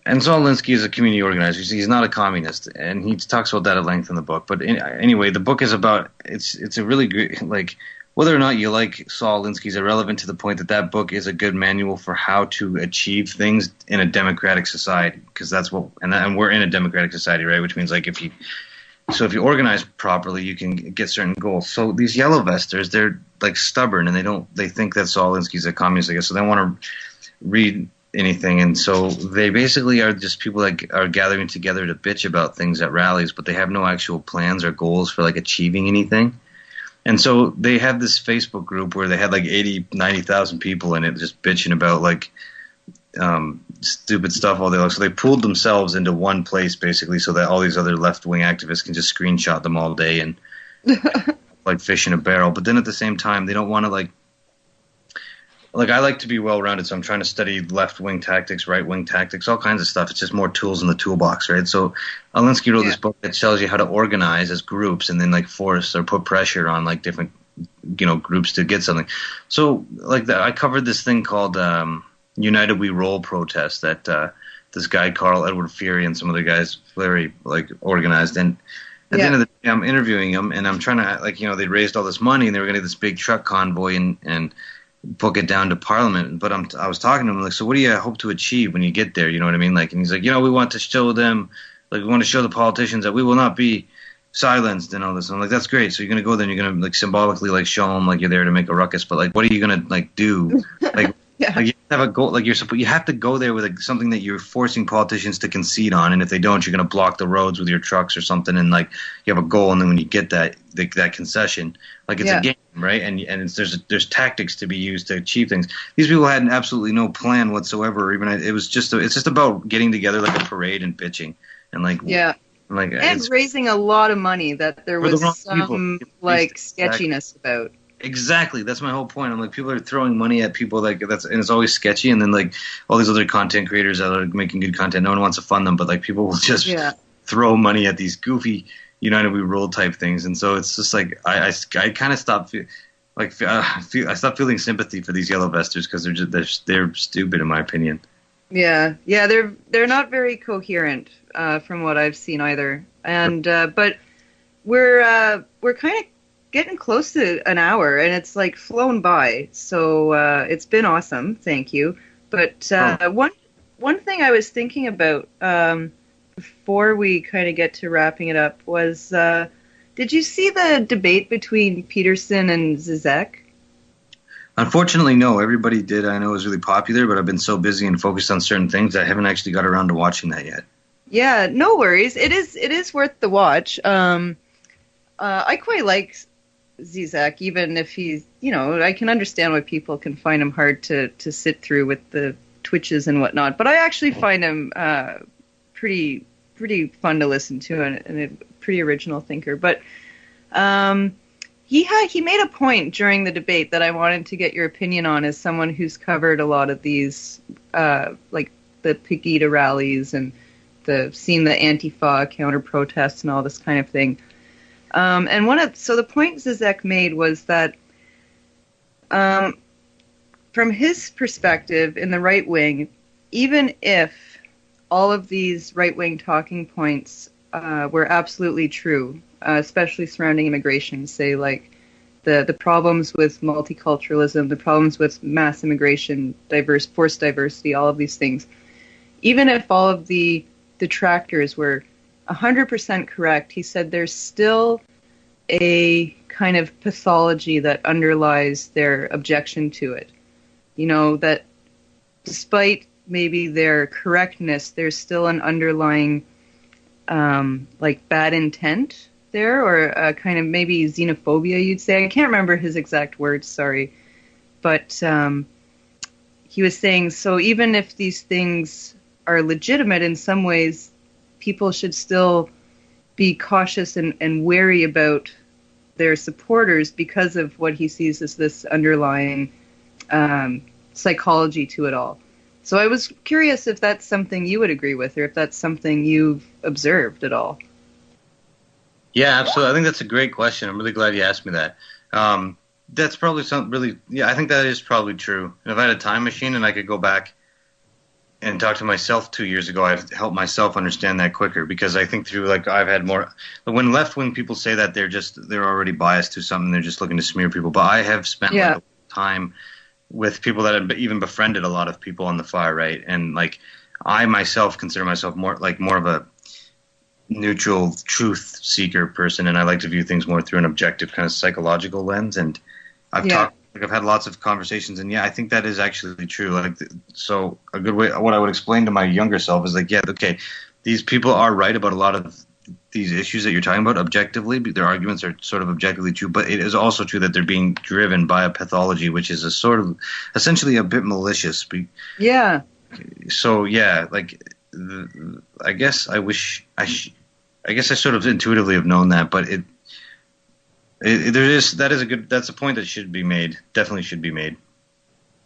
and Saul Alinsky is a community organizer. He's not a communist, and he talks about that at length in the book. But anyway, the book is about it's a really great like. Whether or not you like Saul Alinsky is irrelevant to the point that book is a good manual for how to achieve things in a democratic society, because that's what and we're in a democratic society, right? Which means like if you organize properly, you can get certain goals. So these yellow vesters, they're like stubborn, and they think that Saul Alinsky's a communist, I guess, so they don't want to read anything, and so they basically are just people that are gathering together to bitch about things at rallies, but they have no actual plans or goals for like achieving anything. And so they have this Facebook group where they had like 90,000 people in it just bitching about like stupid stuff all day long. So they pooled themselves into one place basically so that all these other left-wing activists can just screenshot them all day and like fish in a barrel. But then at the same time, they don't want to like I like to be well-rounded, so I'm trying to study left-wing tactics, right-wing tactics, all kinds of stuff. It's just more tools in the toolbox, right? So Alinsky wrote this book that tells you how to organize as groups and then like force or put pressure on like different, groups to get something. So like I covered this thing called United We Roll protest that this guy Carl Edward Fury and some other guys very like organized. And at the end of the day, I'm interviewing them, and I'm trying to they raised all this money and they were going to get this big truck convoy and book it down to Parliament. But I was talking to him like, so what do you hope to achieve when you get there? You know what I mean? Like, and he's like, we want to show them, like, we want to show the politicians that we will not be silenced and all this. And I'm like, that's great. So you're going to go there and you're going to like symbolically like show them like you're there to make a ruckus. But like, what are you going to like do? Like, like you have a goal, like you have to go there with like something that you're forcing politicians to concede on. And if they don't, you're going to block the roads with your trucks or something. And like you have a goal. And then when you get that concession, like it's a game, right? And there's tactics to be used to achieve things. These people had absolutely no plan whatsoever. Even it's just about getting together like a parade and pitching and like and raising a lot of money that there was some like sketchiness about. Exactly, that's my whole point. I'm like, people are throwing money at people and it's always sketchy. And then like all these other content creators that are making good content, no one wants to fund them, but like people will just throw money at these goofy United We Roll type things. And so it's just like I kind of stopped I stopped feeling sympathy for these yellow vesters because they're stupid in my opinion. Yeah, they're not very coherent from what I've seen either. And but we're kind of getting close to an hour, and it's like flown by. So it's been awesome, thank you. But one thing I was thinking about before we kind of get to wrapping it up was, did you see the debate between Peterson and Zizek? Unfortunately, no. Everybody did. I know it was really popular, but I've been so busy and focused on certain things that I haven't actually got around to watching that yet. Yeah, no worries. It is worth the watch. I quite like Zizek, even if he's, I can understand why people can find him hard to sit through with the twitches and whatnot. But I actually find him pretty fun to listen to and a pretty original thinker. But he made a point during the debate that I wanted to get your opinion on as someone who's covered a lot of these, like the Pegida rallies and seeing the Antifa counter protests and all this kind of thing. So the point Zizek made was that from his perspective in the right wing, even if all of these right-wing talking points were absolutely true, especially surrounding immigration, say like the problems with multiculturalism, the problems with mass immigration, forced diversity, all of these things, even if all of the detractors were 100% correct, he said there's still a kind of pathology that underlies their objection to it. That despite maybe their correctness, there's still an underlying like bad intent there, or a kind of maybe xenophobia, you'd say. I can't remember his exact words, sorry. But he was saying, so even if these things are legitimate in some ways, people should still be cautious and wary about their supporters because of what he sees as this underlying psychology to it all. So I was curious if that's something you would agree with, or if that's something you've observed at all. Yeah, absolutely. I think that's a great question. I'm really glad you asked me that. That's probably something really, yeah, I think that is probably true. And if I had a time machine and I could go back and talk to myself 2 years ago, I've helped myself understand that quicker, because I think through, like, I've had more, when left-wing people say that, they're already biased to something, they're just looking to smear people. But I have spent like, time with people that have even befriended a lot of people on the far right. And like, I myself consider myself more of a neutral truth seeker person, and I like to view things more through an objective kind of psychological lens. And I've had lots of conversations, and I think that is actually true. Like, so a good way, what I would explain to my younger self is like, okay, these people are right about a lot of these issues that you're talking about objectively. Their arguments are sort of objectively true, but it is also true that they're being driven by a pathology, which is a sort of essentially a bit malicious. Yeah. So like, I guess I sort of intuitively have known that, but that's a point that should be made. Definitely should be made.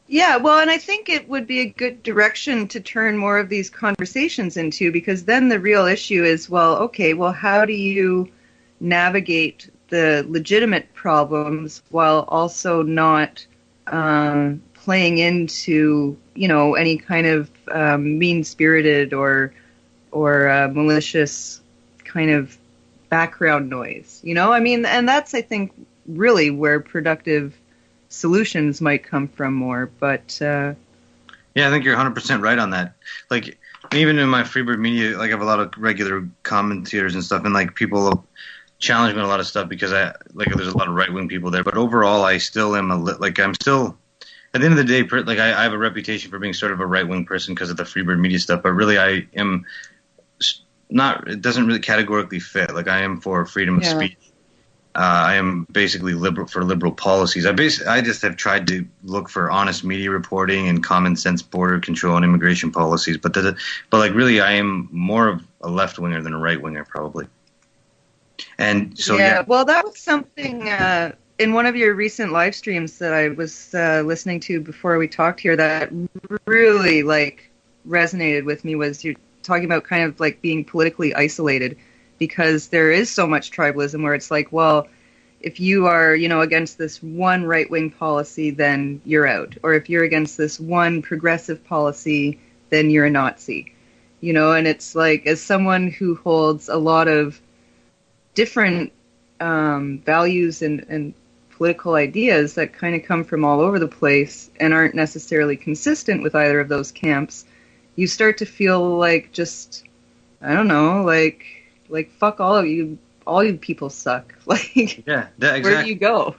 Yeah, well, and I think it would be a good direction to turn more of these conversations into, because then the real issue is, well, how do you navigate the legitimate problems while also not playing into, any kind of mean-spirited or malicious kind of background noise, I mean, and that's, I think, really where productive solutions might come from more. But I think you're 100% right on that. Like, even in my Freebird media, like, I have a lot of regular commentators and stuff, and like, people challenge me on a lot of stuff because there's a lot of right-wing people there. But overall, I still am I'm still, at the end of the day, like, I have a reputation for being sort of a right-wing person because of the Freebird media stuff, but really I am not, it doesn't really categorically fit. Like, I am for freedom of speech. I am basically liberal policies. I just have tried to look for honest media reporting and common sense border control and immigration policies. But really, I am more of a left winger than a right winger, probably. And so well, that was something in one of your recent live streams that I was listening to before we talked here that really resonated with me. Was you're talking about kind of like being politically isolated, because there is so much tribalism where it's like, well, if you are, against this one right-wing policy, then you're out. Or if you're against this one progressive policy, then you're a Nazi. And it's like, as someone who holds a lot of different values and political ideas that kind of come from all over the place and aren't necessarily consistent with either of those camps, you start to feel like just, I don't know, like fuck all of you people suck. Like, exactly. Where do you go?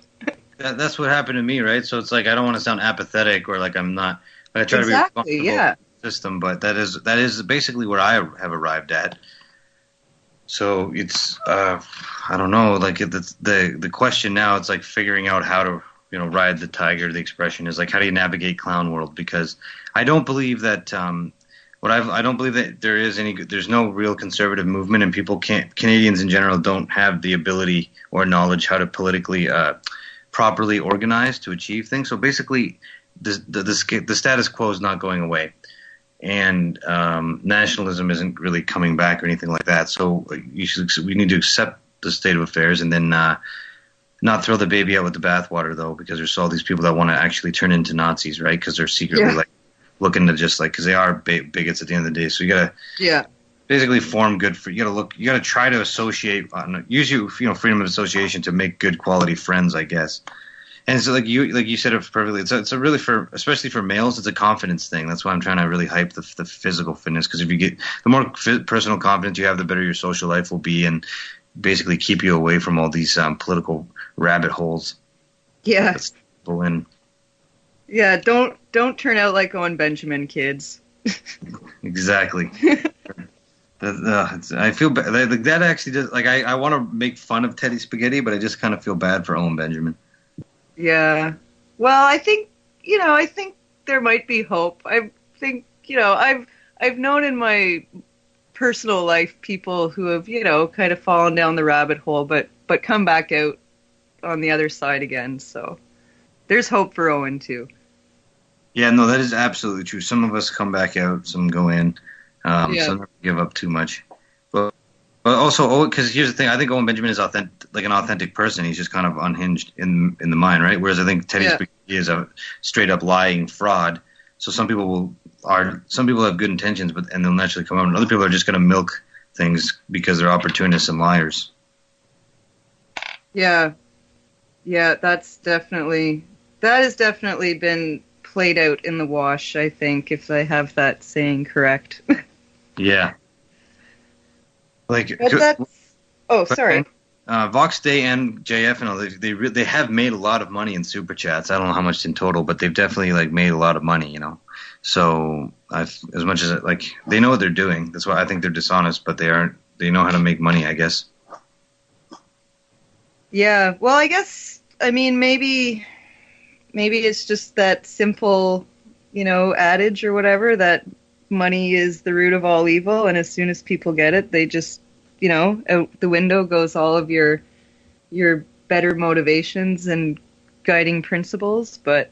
That's what happened to me, right? So it's like, I don't want to sound apathetic or like I'm not, but I try to be responsible for the system, but that is basically where I have arrived at. So it's, I don't know, like, the question now, it's like figuring out how to, ride the tiger. The expression is like, how do you navigate clown world? Because I don't believe that, I don't believe that there's no real conservative movement, and Canadians in general don't have the ability or knowledge how to politically properly organize to achieve things. So basically, the status quo is not going away, and nationalism isn't really coming back or anything like that. So we need to accept the state of affairs, and then not throw the baby out with the bathwater, though, because there's all these people that want to actually turn into Nazis, right? Because they're secretly looking to just because they are bigots at the end of the day. So you gotta basically form good you gotta try to associate, use your freedom of association to make good quality friends, I guess. And so like you said it perfectly. It's a really, especially for males, it's a confidence thing. That's why I'm trying to really hype the physical fitness, because if you get the more personal confidence you have, the better your social life will be, and basically keep you away from all these political rabbit holes. Yeah. That's people in. Yeah, don't turn out like Owen Benjamin, kids. Exactly. I feel bad. Like, that actually does. Like, I want to make fun of Teddy Spaghetti, but I just kind of feel bad for Owen Benjamin. Yeah. Well, I think there might be hope. I think, I've known in my personal life people who have, kind of fallen down the rabbit hole, but come back out on the other side again. So there's hope for Owen too. Yeah, no, that is absolutely true. Some of us come back out, some go in. Some never give up too much. But also, because here's the thing, I think Owen Benjamin is an authentic person. He's just kind of unhinged in the mind, right? Whereas I think Teddy Spaghetti is a straight up lying fraud. So some people have good intentions, and they'll naturally come out, and other people are just going to milk things because they're opportunists and liars. Yeah, that has definitely been played out in the wash, I think, if I have that saying correct. Yeah. Sorry. Vox Day and JF and all, they have made a lot of money in super chats. I don't know how much in total, but they've definitely made a lot of money, So as much as they know what they're doing. That's why I think they're dishonest, but they know how to make money, I guess. Yeah. Well, I guess maybe it's just that simple, adage or whatever, that money is the root of all evil, and as soon as people get it, they just, out the window goes all of your better motivations and guiding principles. But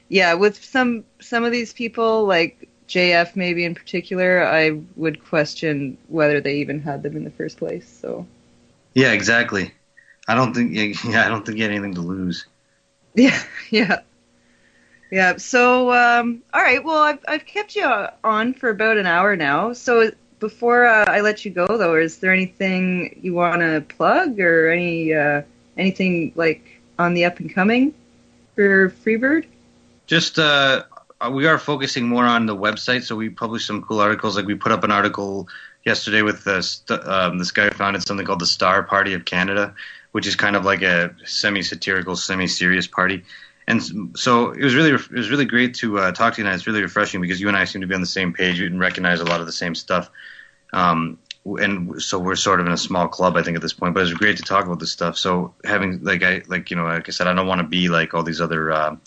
yeah, with some of these people, like JF maybe in particular, I would question whether they even had them in the first place. So yeah, exactly. I don't think you had anything to lose. Yeah. So, all right. Well, I've kept you on for about an hour now. So before I let you go, though, is there anything you want to plug or anything on the up and coming for Freebird? Just we are focusing more on the website. So we publish some cool articles. Like we put up an article yesterday with this guy who founded something called the Star Party of Canada, which is kind of like a semi-satirical, semi-serious party. And so it was really great to talk to you, and it's really refreshing because you and I seem to be on the same page and recognize a lot of the same stuff. And so we're sort of in a small club, I think, at this point. But it's great to talk about this stuff. So having like I said, I don't want to be like all these other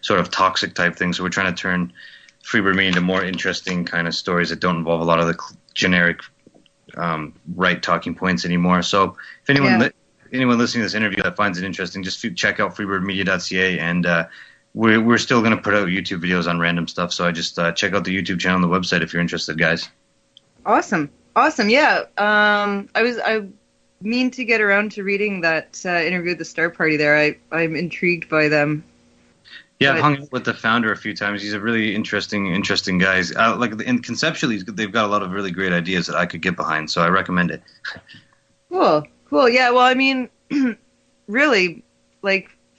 sort of toxic type things. So we're trying to turn Freebird Media into more interesting kind of stories that don't involve a lot of the generic right talking points anymore. So if anyone listening to this interview that finds it interesting, just check out freebirdmedia.ca, and we're still going to put out YouTube videos on random stuff. So I just check out the YouTube channel and the website if you're interested, guys. Awesome. Yeah. I mean to get around to reading that interview with the Star Party there. I'm intrigued by them. Yeah, I've hung out with the founder a few times. He's a really interesting guy. And conceptually, they've got a lot of really great ideas that I could get behind. So I recommend it. Cool. Yeah, well, really,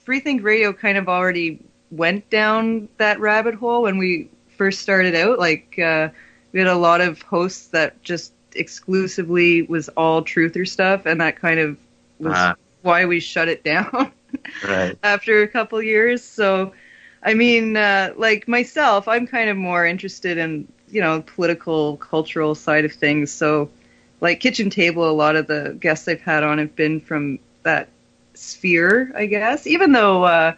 Freethinkradio kind of already went down that rabbit hole when we first started out. We had a lot of hosts that just exclusively was all truther stuff, and that kind of was why we shut it down right after a couple years. So, myself, I'm kind of more interested in, political, cultural side of things. So, Kitchen Table, a lot of the guests I've had on have been from that sphere, I guess. Even though, I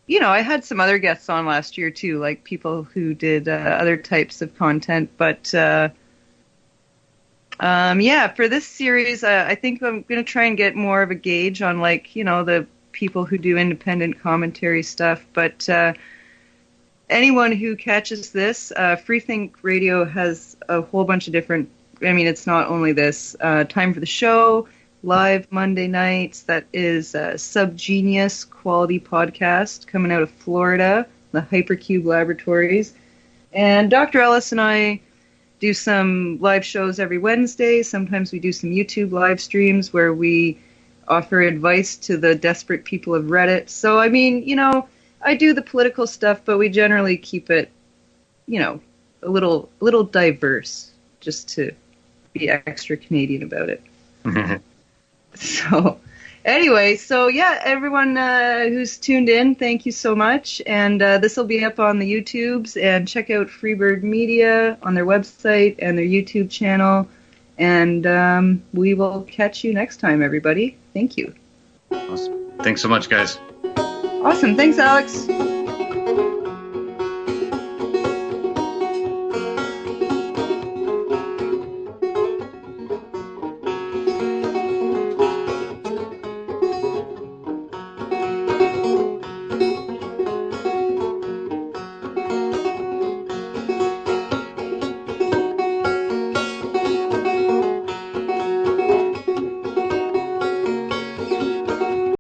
had some other guests on last year too, like people who did other types of content. But, for this series, I think I'm going to try and get more of a gauge on, the people who do independent commentary stuff. But anyone who catches this, Freethinkradio has a whole bunch of different. It's not only this. Time for the Show, live Monday nights. That is a Subgenius quality podcast coming out of Florida, the Hypercube Laboratories. And Dr. Ellis and I do some live shows every Wednesday. Sometimes we do some YouTube live streams where we offer advice to the desperate people of Reddit. So, I do the political stuff, but we generally keep it, a little diverse, just to be extra Canadian about it. So anyway, everyone who's tuned in, thank you so much. And this will be up on the YouTubes, and check out Freebird Media on their website and their YouTube channel. And we will catch you next time, everybody. Thank you. Awesome. Thanks so much, guys. Awesome. Thanks, Alex.